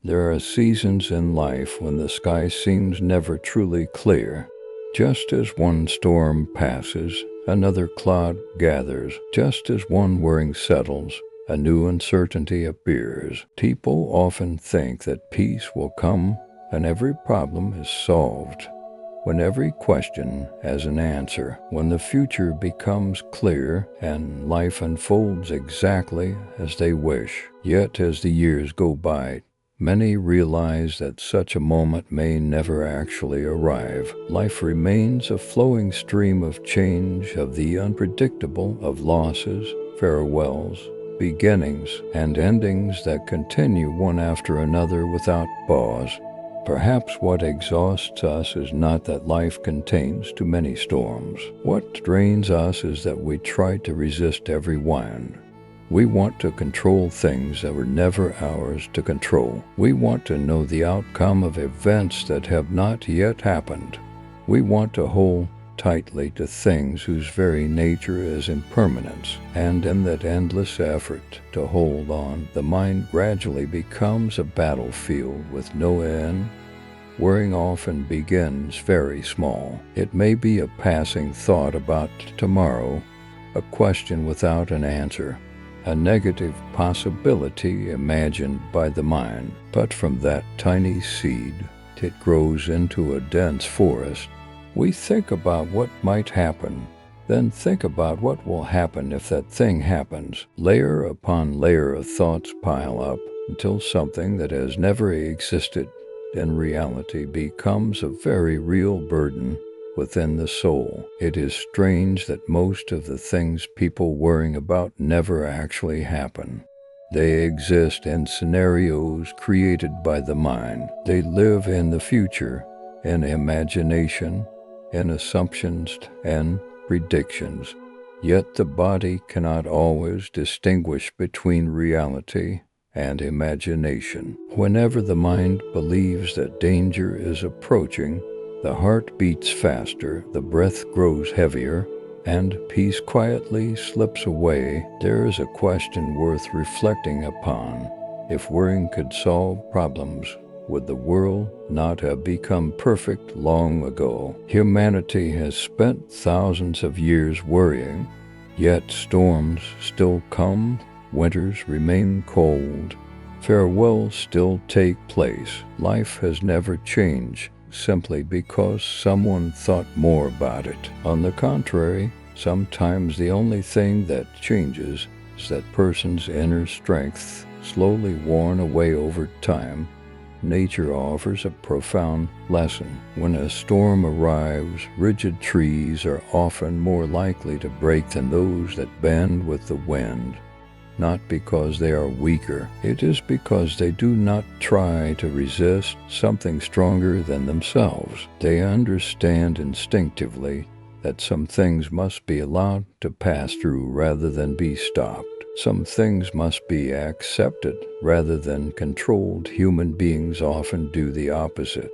There are seasons in life when the sky seems never truly clear. Just as one storm passes, another cloud gathers. Just as one worry settles, a new uncertainty appears. People often think that peace will come and every problem is solved, when every question has an answer, when the future becomes clear and life unfolds exactly as they wish. Yet as the years go by, many realize that such a moment may never actually arrive. Life remains a flowing stream of change, of the unpredictable, of losses, farewells, beginnings, and endings that continue one after another without pause. Perhaps what exhausts us is not that life contains too many storms. What drains us is that we try to resist every wind. We want to control things that were never ours to control. We want to know the outcome of events that have not yet happened. We want to hold tightly to things whose very nature is impermanence, and in that endless effort to hold on, the mind gradually becomes a battlefield with no end. Worrying often begins very small. It may be a passing thought about tomorrow, a question without an answer, a negative possibility imagined by the mind. But from that tiny seed, it grows into a dense forest. We think about what might happen, then think about what will happen if that thing happens. Layer upon layer of thoughts pile up until something that has never existed in reality becomes a very real burden within the soul. It is strange that most of the things people worrying about never actually happen. They exist in scenarios created by the mind. They live in the future, in imagination, in assumptions and predictions. Yet the body cannot always distinguish between reality and imagination. Whenever the mind believes that danger is approaching, the heart beats faster, the breath grows heavier, and peace quietly slips away. There is a question worth reflecting upon. If worrying could solve problems, would the world not have become perfect long ago? Humanity has spent thousands of years worrying, yet storms still come, winters remain cold, farewells still take place. Life has never changed simply because someone thought more about it. On the contrary, sometimes the only thing that changes is that person's inner strength, slowly worn away over time. Nature offers a profound lesson. When a storm arrives, rigid trees are often more likely to break than those that bend with the wind. Not because they are weaker, it is because they do not try to resist something stronger than themselves. They understand instinctively that some things must be allowed to pass through rather than be stopped. Some things must be accepted rather than controlled. Human beings often do the opposite.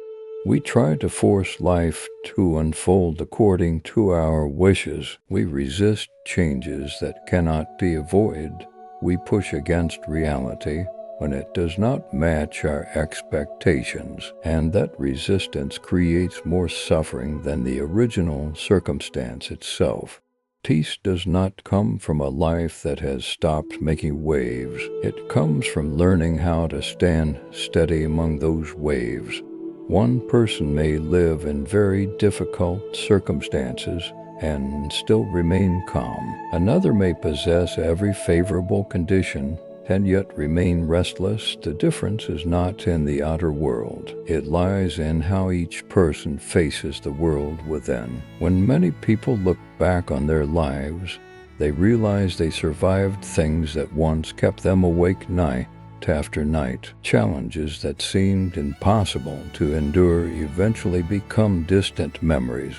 We try to force life to unfold according to our wishes. We resist changes that cannot be avoided. We push against reality when it does not match our expectations, and that resistance creates more suffering than the original circumstance itself. Peace does not come from a life that has stopped making waves. It comes from learning how to stand steady among those waves. One person may live in very difficult circumstances and still remain calm. Another may possess every favorable condition and yet remain restless. The difference is not in the outer world. It lies in how each person faces the world within. When many people look back on their lives, they realize they survived things that once kept them awake night after night. Challenges that seemed impossible to endure eventually become distant memories.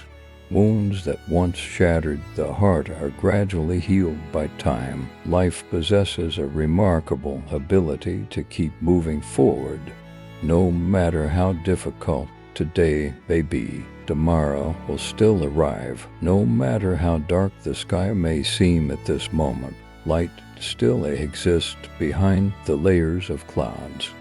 Wounds that once shattered the heart are gradually healed by time. Life possesses a remarkable ability to keep moving forward. No matter how difficult today may be, tomorrow will still arrive. No matter how dark the sky may seem at this moment, light still exists behind the layers of clouds.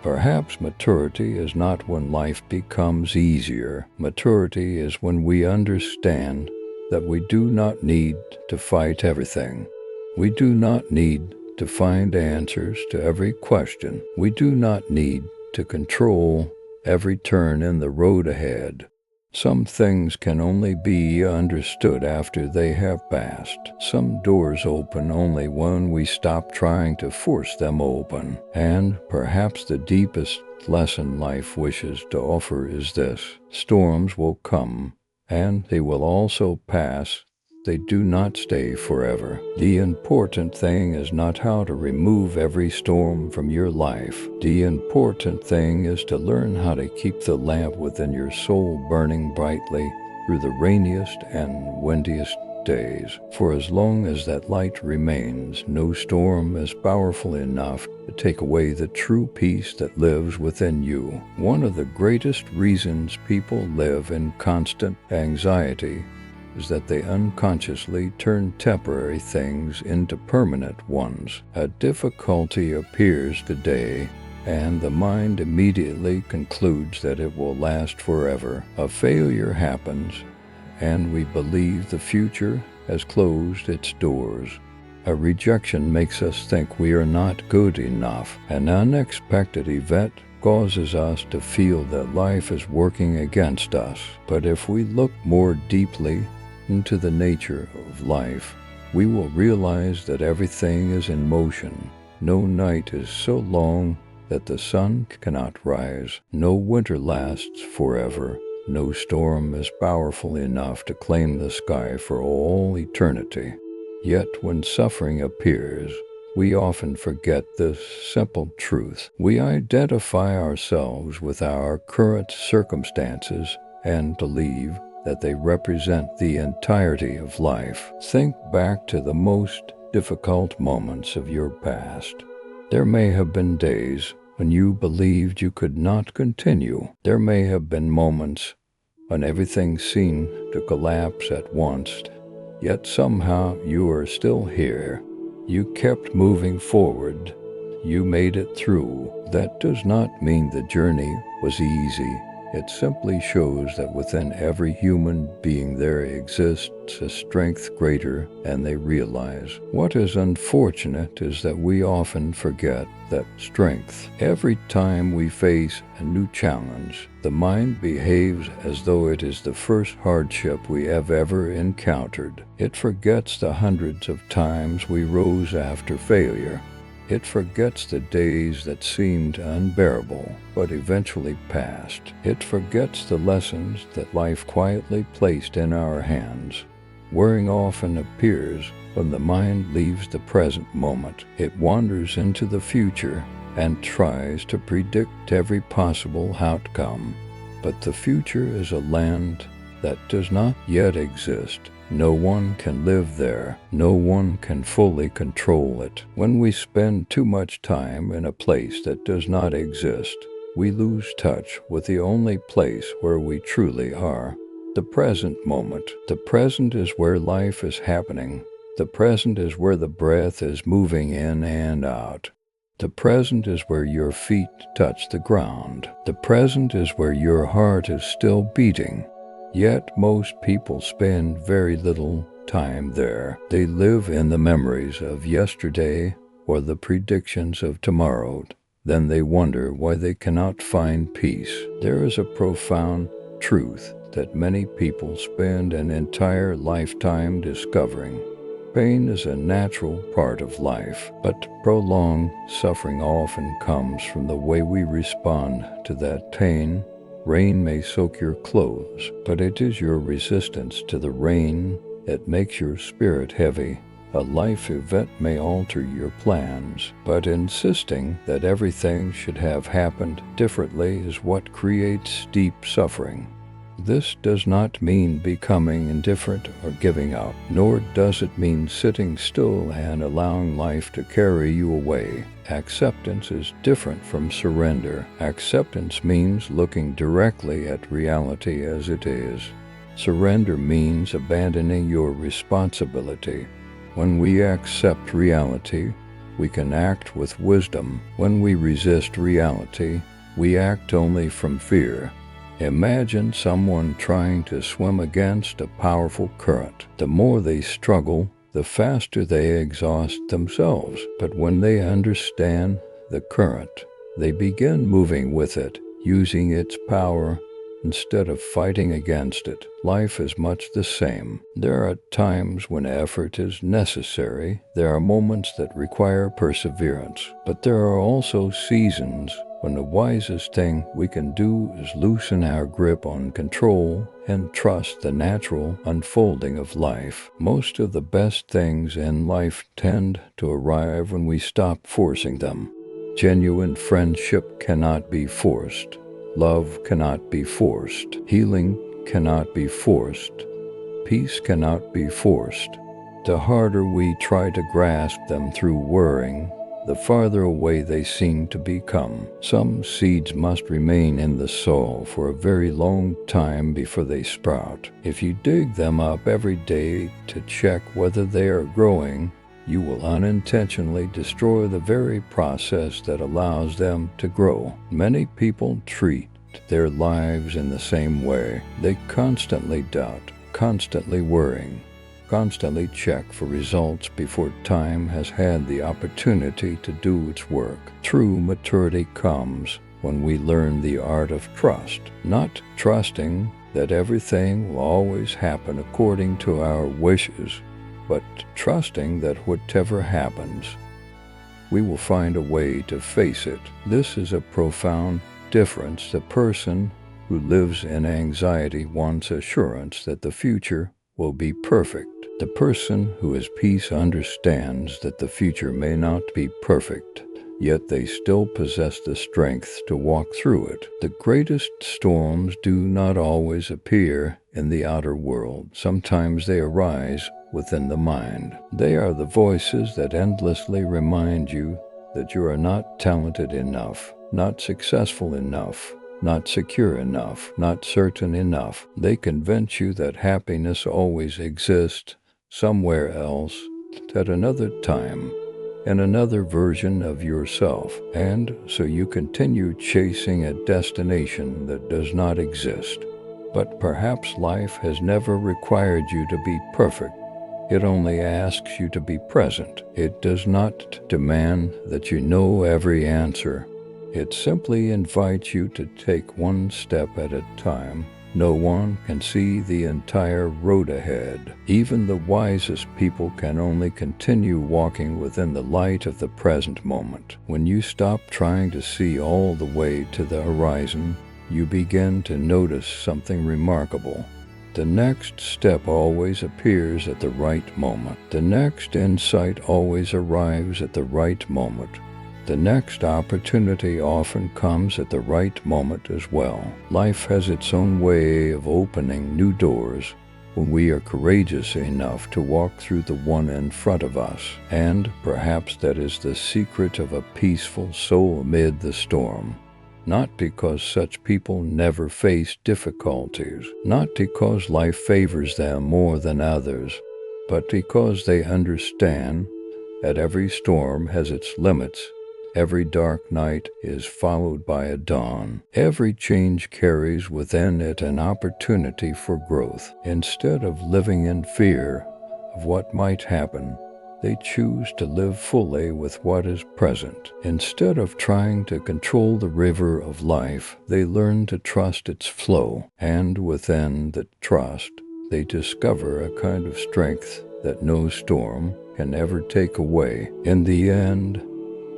Perhaps maturity is not when life becomes easier. Maturity is when we understand that we do not need to fight everything. We do not need to find answers to every question. We do not need to control every turn in the road ahead. Some things can only be understood after they have passed. Some doors open only when we stop trying to force them open. And perhaps the deepest lesson life wishes to offer is this: storms will come, and they will also pass. They do not stay forever. The important thing is not how to remove every storm from your life. The important thing is to learn how to keep the lamp within your soul burning brightly through the rainiest and windiest days. For as long as that light remains, no storm is powerful enough to take away the true peace that lives within you. One of the greatest reasons people live in constant anxiety is that they unconsciously turn temporary things into permanent ones. A difficulty appears today, and the mind immediately concludes that it will last forever. A failure happens, and we believe the future has closed its doors. A rejection makes us think we are not good enough. An unexpected event causes us to feel that life is working against us. But if we look more deeply into the nature of life, we will realize that everything is in motion. No night is so long that the sun cannot rise. No winter lasts forever. No storm is powerful enough to claim the sky for all eternity. Yet when suffering appears, we often forget this simple truth. We identify ourselves with our current circumstances and believe that they represent the entirety of life. Think back to the most difficult moments of your past. There may have been days when you believed you could not continue. There may have been moments when everything seemed to collapse at once, yet somehow you are still here. You kept moving forward. You made it through. That does not mean the journey was easy. It simply shows that within every human being there exists a strength greater than they realize. What is unfortunate is that we often forget that strength. Every time we face a new challenge, the mind behaves as though it is the first hardship we have ever encountered. It forgets the hundreds of times we rose after failure. It forgets the days that seemed unbearable, but eventually passed. It forgets the lessons that life quietly placed in our hands. Worrying often appears when the mind leaves the present moment. It wanders into the future and tries to predict every possible outcome. But the future is a land that does not yet exist. No one can live there. No one can fully control it. When we spend too much time in a place that does not exist, we lose touch with the only place where we truly are. The present moment. The present is where life is happening. The present is where the breath is moving in and out. The present is where your feet touch the ground. The present is where your heart is still beating. Yet most people spend very little time there. They live in the memories of yesterday or the predictions of tomorrow. Then they wonder why they cannot find peace. There is a profound truth that many people spend an entire lifetime discovering. Pain is a natural part of life, but prolonged suffering often comes from the way we respond to that pain. Rain may soak your clothes, but it is your resistance to the rain that makes your spirit heavy. A life event may alter your plans, but insisting that everything should have happened differently is what creates deep suffering. This does not mean becoming indifferent or giving up, nor does it mean sitting still and allowing life to carry you away. Acceptance is different from surrender. Acceptance means looking directly at reality as it is. Surrender means abandoning your responsibility. When we accept reality, we can act with wisdom. When we resist reality, we act only from fear. Imagine someone trying to swim against a powerful current. The more they struggle, the faster they exhaust themselves. But when they understand the current, they begin moving with it, using its power instead of fighting against it. Life is much the same. There are times when effort is necessary. There are moments that require perseverance. But there are also seasons when the wisest thing we can do is loosen our grip on control and trust the natural unfolding of life. Most of the best things in life tend to arrive when we stop forcing them. Genuine friendship cannot be forced. Love cannot be forced. Healing cannot be forced. Peace cannot be forced. The harder we try to grasp them through worrying, the farther away they seem to become. Some seeds must remain in the soil for a very long time before they sprout. If you dig them up every day to check whether they are growing, you will unintentionally destroy the very process that allows them to grow. Many people treat their lives in the same way. They constantly doubt, constantly worrying, constantly check for results before time has had the opportunity to do its work. True maturity comes when we learn the art of trust, not trusting that everything will always happen according to our wishes, but trusting that whatever happens, we will find a way to face it. This is a profound difference. The person who lives in anxiety wants assurance that the future will be perfect. The person who has peace understands that the future may not be perfect, yet they still possess the strength to walk through it. The greatest storms do not always appear in the outer world. Sometimes they arise within the mind. They are the voices that endlessly remind you that you are not talented enough, not successful enough, not secure enough, not certain enough. They convince you that happiness always exists somewhere else, at another time, in another version of yourself, and so you continue chasing a destination that does not exist. But perhaps life has never required you to be perfect. It only asks you to be present. It does not demand that you know every answer. It simply invites you to take one step at a time. No one can see the entire road ahead. Even the wisest people can only continue walking within the light of the present moment. When you stop trying to see all the way to the horizon, you begin to notice something remarkable. The next step always appears at the right moment. The next insight always arrives at the right moment. The next opportunity often comes at the right moment as well. Life has its own way of opening new doors when we are courageous enough to walk through the one in front of us. And perhaps that is the secret of a peaceful soul amid the storm. Not because such people never face difficulties, not because life favors them more than others, but because they understand that every storm has its limits. Every dark night is followed by a dawn. Every change carries within it an opportunity for growth. Instead of living in fear of what might happen, they choose to live fully with what is present. Instead of trying to control the river of life, they learn to trust its flow. And within the trust, they discover a kind of strength that no storm can ever take away. In the end,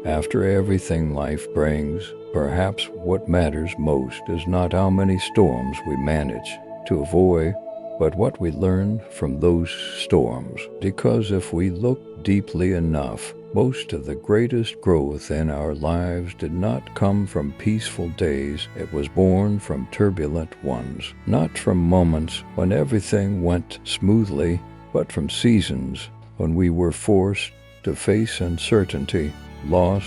after everything life brings, perhaps what matters most is not how many storms we manage to avoid, but what we learn from those storms. Because if we look deeply enough, most of the greatest growth in our lives did not come from peaceful days. It was born from turbulent ones, not from moments when everything went smoothly, but from seasons when we were forced to face uncertainty, loss,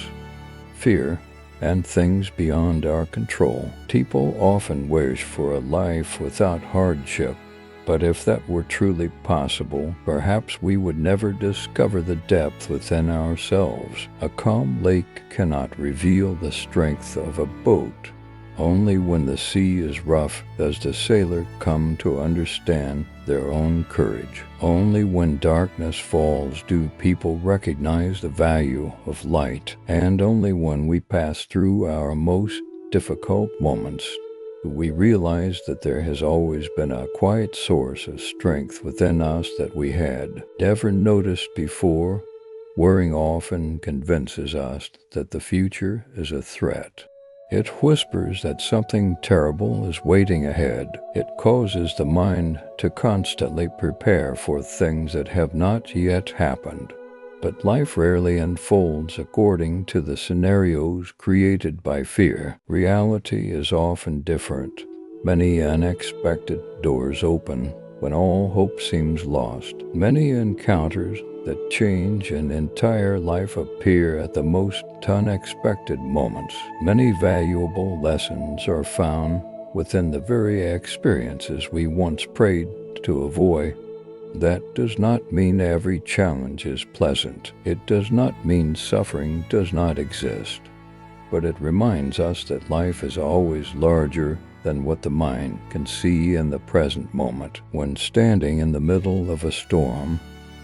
fear, and things beyond our control. People often wish for a life without hardship, But if that were truly possible, perhaps we would never discover the depth within ourselves. A calm lake cannot reveal the strength of a boat. Only when the sea is rough does the sailor come to understand their own courage. Only when darkness falls do people recognize the value of light, and only when we pass through our most difficult moments do we realize that there has always been a quiet source of strength within us that we had never noticed before. Worrying often convinces us that the future is a threat. It whispers that something terrible is waiting ahead. It causes the mind to constantly prepare for things that have not yet happened. But life rarely unfolds according to the scenarios created by fear. Reality is often different. Many unexpected doors open when all hope seems lost. Many encounters that change an entire life appear at the most unexpected moments. Many valuable lessons are found within the very experiences we once prayed to avoid. That does not mean every challenge is pleasant. It does not mean suffering does not exist. But it reminds us that life is always larger than what the mind can see in the present moment. When standing in the middle of a storm,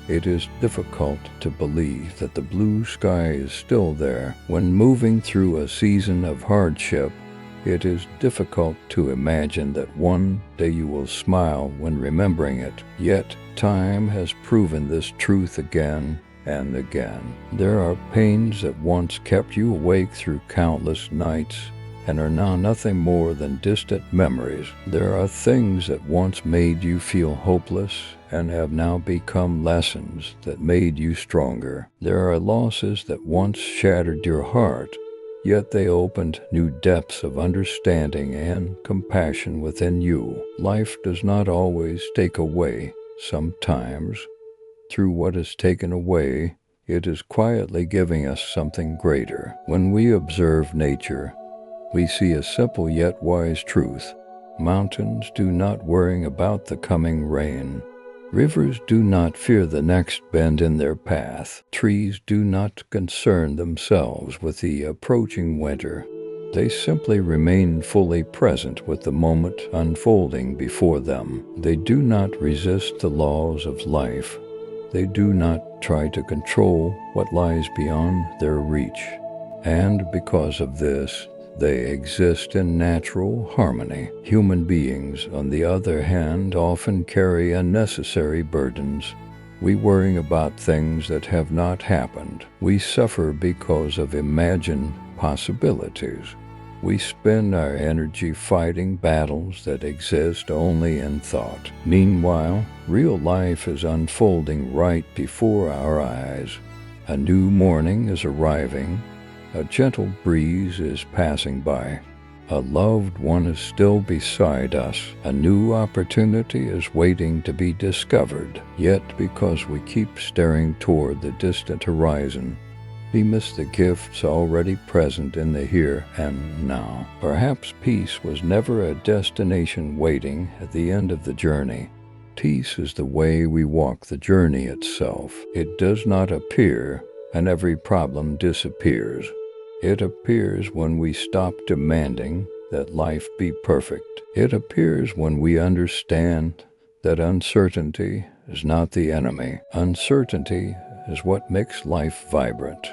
it is difficult to believe that the blue sky is still there. When moving through a season of hardship, it is difficult to imagine that one day you will smile when remembering it. Yet, time has proven this truth again and again. There are pains that once kept you awake through countless nights and are now nothing more than distant memories. There are things that once made you feel hopeless and have now become lessons that made you stronger. There are losses that once shattered your heart, yet they opened new depths of understanding and compassion within you. Life does not always take away. Sometimes, through what is taken away, it is quietly giving us something greater. When we observe nature, we see a simple yet wise truth. Mountains do not worry about the coming rain. Rivers do not fear the next bend in their path. Trees do not concern themselves with the approaching winter. They simply remain fully present with the moment unfolding before them. They do not resist the laws of life. They do not try to control what lies beyond their reach. And because of this, they exist in natural harmony. Human beings, on the other hand, often carry unnecessary burdens. We worry about things that have not happened. We suffer because of imagined possibilities. We spend our energy fighting battles that exist only in thought. Meanwhile, real life is unfolding right before our eyes. A new morning is arriving. A gentle breeze is passing by. A loved one is still beside us. A new opportunity is waiting to be discovered. Yet, because we keep staring toward the distant horizon, we miss the gifts already present in the here and now. Perhaps peace was never a destination waiting at the end of the journey. Peace is the way we walk the journey itself. It does not appear, and every problem disappears. It appears when we stop demanding that life be perfect. It appears when we understand that uncertainty is not the enemy. Uncertainty is what makes life vibrant,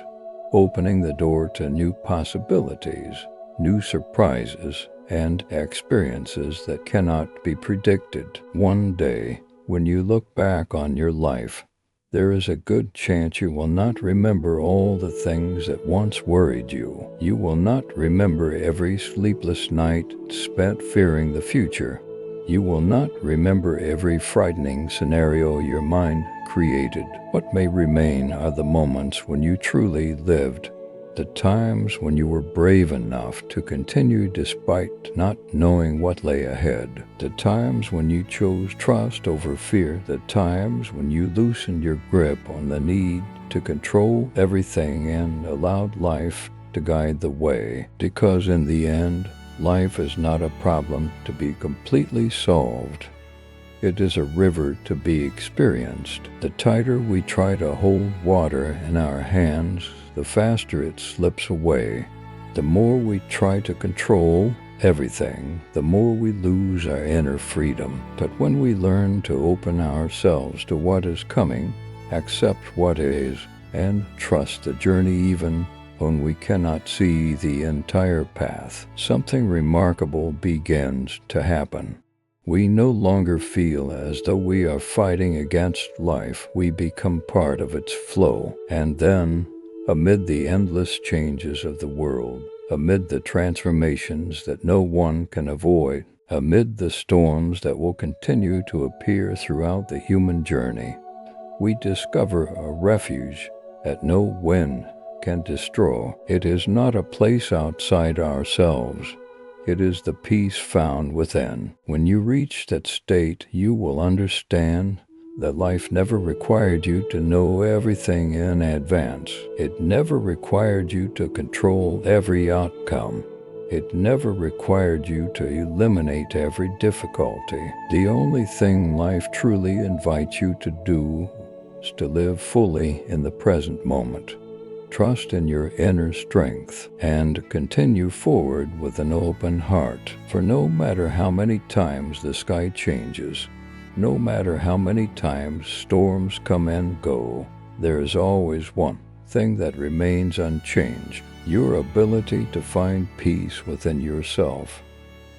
opening the door to new possibilities, new surprises, and experiences that cannot be predicted. One day, when you look back on your life, there is a good chance you will not remember all the things that once worried you. You will not remember every sleepless night spent fearing the future. You will not remember every frightening scenario your mind created. What may remain are the moments when you truly lived, the times when you were brave enough to continue despite not knowing what lay ahead, the times when you chose trust over fear, the times when you loosened your grip on the need to control everything and allowed life to guide the way. Because in the end, life is not a problem to be completely solved. It is a river to be experienced. The tighter we try to hold water in our hands, the faster it slips away. The more we try to control everything, the more we lose our inner freedom. But when we learn to open ourselves to what is coming, accept what is, and trust the journey even when we cannot see the entire path, something remarkable begins to happen. We no longer feel as though we are fighting against life. We become part of its flow. And then, amid the endless changes of the world, amid the transformations that no one can avoid, amid the storms that will continue to appear throughout the human journey, we discover a refuge that no wind can destroy. It is not a place outside ourselves. It is the peace found within. When you reach that state, you will understand that life never required you to know everything in advance. It never required you to control every outcome. It never required you to eliminate every difficulty. The only thing life truly invites you to do is to live fully in the present moment. Trust in your inner strength and continue forward with an open heart. For no matter how many times the sky changes, no matter how many times storms come and go, there is always one thing that remains unchanged: your ability to find peace within yourself.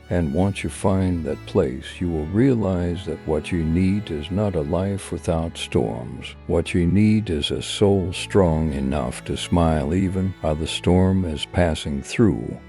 And once you find that place, you will realize that what you need is not a life without storms. What you need is a soul strong enough to smile even while the storm is passing through.